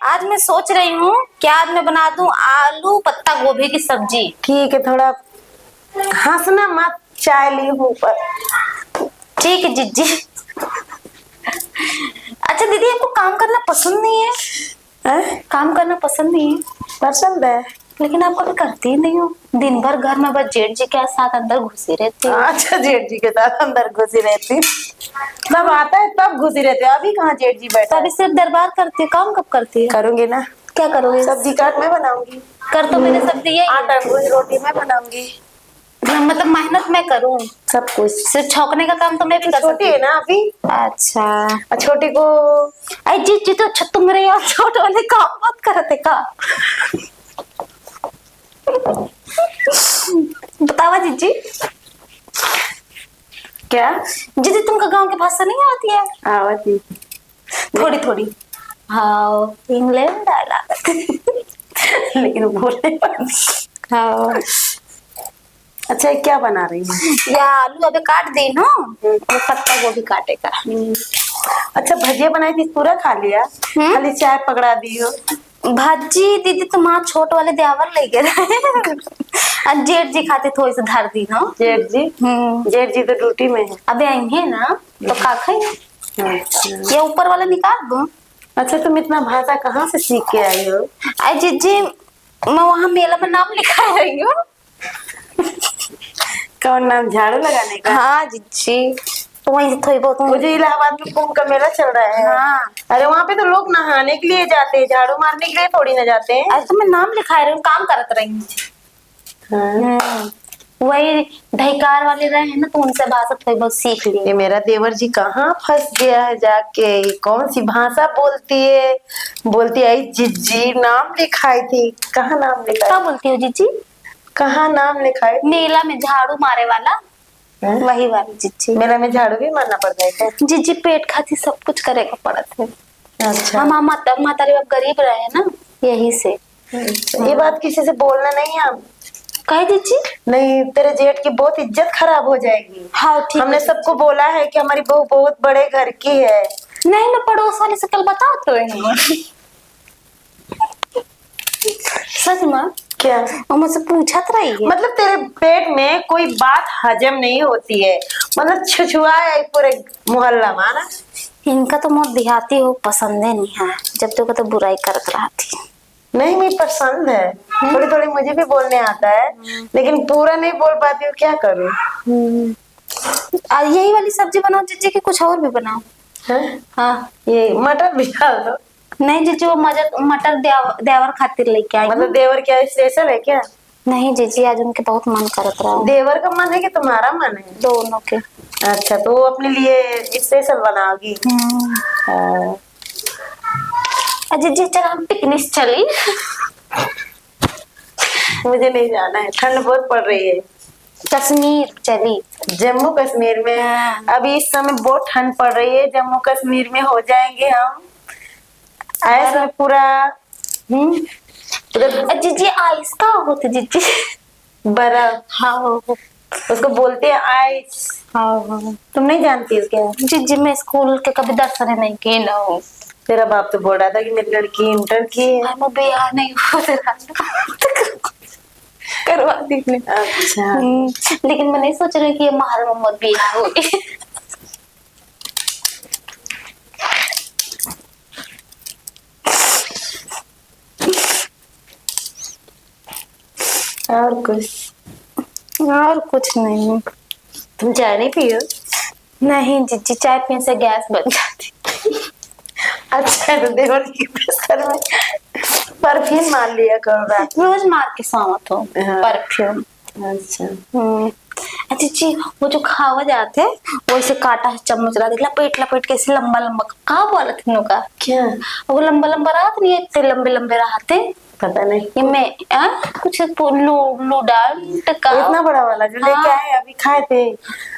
आज मैं सोच रही हूँ क्या आज मैं बना दूं आलू पत्ता गोभी की सब्जी। ठीक है, थोड़ा हंसना मत, चाय ली हूँ ऊपर। ठीक है जीजी। अच्छा दीदी, आपको काम करना पसंद नहीं है? काम करना पसंद नहीं है? पसंद है, लेकिन आप कभी करती ही नहीं हो। दिन भर घर में बस जेठ जी के साथ अंदर घुसी रहती हो। अच्छा जेठ जी के साथ अंदर घुसी रहती, तब आता है तब घुसी रहती है। अभी कहाँ जेठ जी बैठा तो अभी है? सिर्फ दरबार करती है, काम कब करती है? करूंगी ना। क्या करोगे? सब्जी काट मैं बनाऊंगी। कर तो मैंने सब्जी यही है। आटा गूंज रोटी मैं बनाऊंगी। मतलब मेहनत मैं करूँ, सब कुछ। सिर्फ छौंकने का काम तो मैं भी कर छोटी सकती है हूँ। ना अभी। अच्छा। और छोटी को अरे जी तो तुम मेरे यहाँ छोटे वाले काम मत करते का। बतावा जीजी। क्या जीजी तुमका गांव की भाषा नहीं आती है? आवती थोड़ी थोड़ी। हाँ इंग्लैंड आला। लेकिन बोलने पर। हाँ। अच्छा ये क्या बना रही है? या आलू अबे काट दी ना, और पत्ता गोभी काटेगा। अच्छा भजिया बनाई थी, पूरा खा लिया? खाली चाय पकड़ा दी हो। भाजी दीदी तुम वहाँ छोट वाले देवर ले गए रहे। जेठ जी खाते थोड़ी सी धर दी ना। जेठ जी? जेठ जी तो ड्यूटी में है। अबे आएंगे ना तो का खाएंगे। अच्छा। ये ऊपर वाला निकाल दो। अच्छा तुम इतना भाषा कहाँ से सीख के आई हो? आई जीजी मैं वहाँ मेला में नाम लिखा रही हूँ। कौन नाम? झाड़ू लगाने का? हाँ जीजी, तो वहीं से थोड़ी बहुत मुझे इलाहाबाद में कुंभ का मेला चल रहा है। हाँ। अरे वहाँ पे तो लोग नहाने के लिए जाते हैं, झाड़ू मारने के लिए थोड़ी ना जाते हैं। आज तो मैं नाम लिखा रही हूँ, काम करत रही हूँ। हाँ। वही ढेकार वाले रहे हैं ना, तो उनसे भाषा थोड़ी बहुत सीख ली। ये मेरा देवर जी कहाँ फंस गया है जाके, ये कौन सी भाषा बोलती है? बोलती आई जिज्जी नाम लिखाई थी। कहाँ नाम लिखा क्या है? बोलती हो जीजी? कहाँ नाम लिखा है? मेला में झाड़ू मारे वाला। वही वाली जीजी। मेला में झाड़ू भी मारना पड़ता है क्या? जीजी पेट खाती सब कुछ करेगा पड़त है। अच्छा। हम मातारी बाप गरीब रहे ना, यही से। ये बात किसी से बोलना नहीं है। कह दीजिए। नहीं तेरे जेठ की बहुत इज्जत खराब हो जाएगी। हाँ ठीक। हमने सबको बोला है कि हमारी बहू बहुत बड़े घर की है। नहीं मैं पड़ोस वाले से कल बताओ तो सच में। क्या? और मुझसे पूछा तो रही है। मतलब तेरे पेट में कोई बात हजम नहीं होती है, मतलब छुछुआ है पूरे मोहल्ला में ना। इनका तो मोर देहाती हो पसंद है नहीं है, जब तक तो बुराई करत रहा थी। नहीं मैं पसंद है, थोड़ी थोड़ी मुझे भी बोलने आता है, लेकिन पूरा नहीं बोल पाती हूँ, क्या करूँ। यही वाली सब्जी बनाओ जीजी की कुछ और भी बनाओ। हाँ ये मटर भी डाल दो। नहीं जीजी वो मटर देवर खातिर लेके आई। मतलब देवर क्या स्पेशल है क्या? नहीं जीजी आज उनके बहुत मन करत रहा है। देवर का मन है कि तुम्हारा मन है? दोनों के। अच्छा तो वो अपने लिए स्पेशल बनाओगी। जीजी चल हम पिकनिक चली। मुझे नहीं जाना है, ठंड बहुत पड़ रही है। कश्मीर चली। जम्मू कश्मीर में? हाँ। अभी इस समय बहुत ठंड पड़ रही है, जम्मू कश्मीर में हो जाएंगे हम ऐसे पूरा। जीजी आइस का होते जीजी। बर्फ। हाँ उसको बोलते हैं आइस। हाँ। तुम नहीं जानती हो क्या? जीजी मैं स्कूल के कभी दर्शन नहीं किए ना हूँ। तेरा बाप तो बोल रहा था कि मेरी लड़की इंटर की है। मैं बियाह नहीं हो रहा करवा दी। अच्छा। लेकिन मैं नहीं सोच रही कि ये महार मोहम्मद बियाह होगी। और कुछ नहीं। तुम चाय नहीं पियो? नहीं जीजी चाय पीने से गैस बन जाती। अच्छा तो देवर की बिस्तर में परफ्यूम मार लिया करो रात में। रोज मार के सावत हो परफ्यूम। अच्छा। अच्छा जी वो जो खावा जाते वो इसे काटा चम्मच ला दिखला पेट लपेट के ऐसे लंबा लंबा कहा बोला थे का क्या? वो लंबा लंबा रात नहीं इतने लंबे लंबे रहते। पता नहीं ये मैं कुछ इतना बड़ा वाला जो लेके आए अभी खाए थे।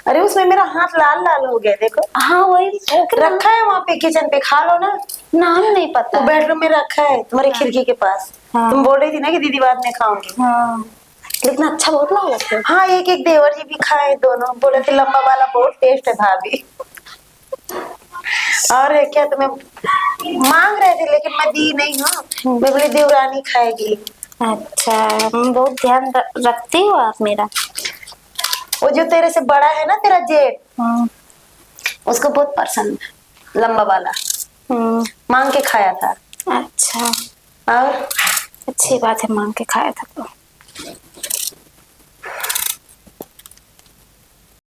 अरे उसमें मेरा हाथ लाल लाल हो गया देखो। हाँ वही रखा है वहाँ पे किचन पे, खा लो ना। नाम नहीं पता। वो बेडरूम में रखा है तुम्हारी खिड़की के पास। तुम बोल रही थी ना कि दीदी बाद में खाऊंगी। हाँ लेकिन अच्छा बहुत लगा था। हाँ एक एक देवर जी भी खाए, दोनों बोले थे लंबा वाला बहुत टेस्ट है भाभी। और है क्या, तुम्हें मांग रहे थे लेकिन मैं दी नहीं हूँ। मैं बोली देवरानी खाएगी। अच्छा, बहुत ध्यान रखती हो आप मेरा। वो जो तेरे से बड़ा है ना, तेरा जेठ, हम्म। उसको बहुत पसंद है, लंबा वाला, मांग के खाया था। अच्छा, और अच्छी बात है, मांग के खाया था तो।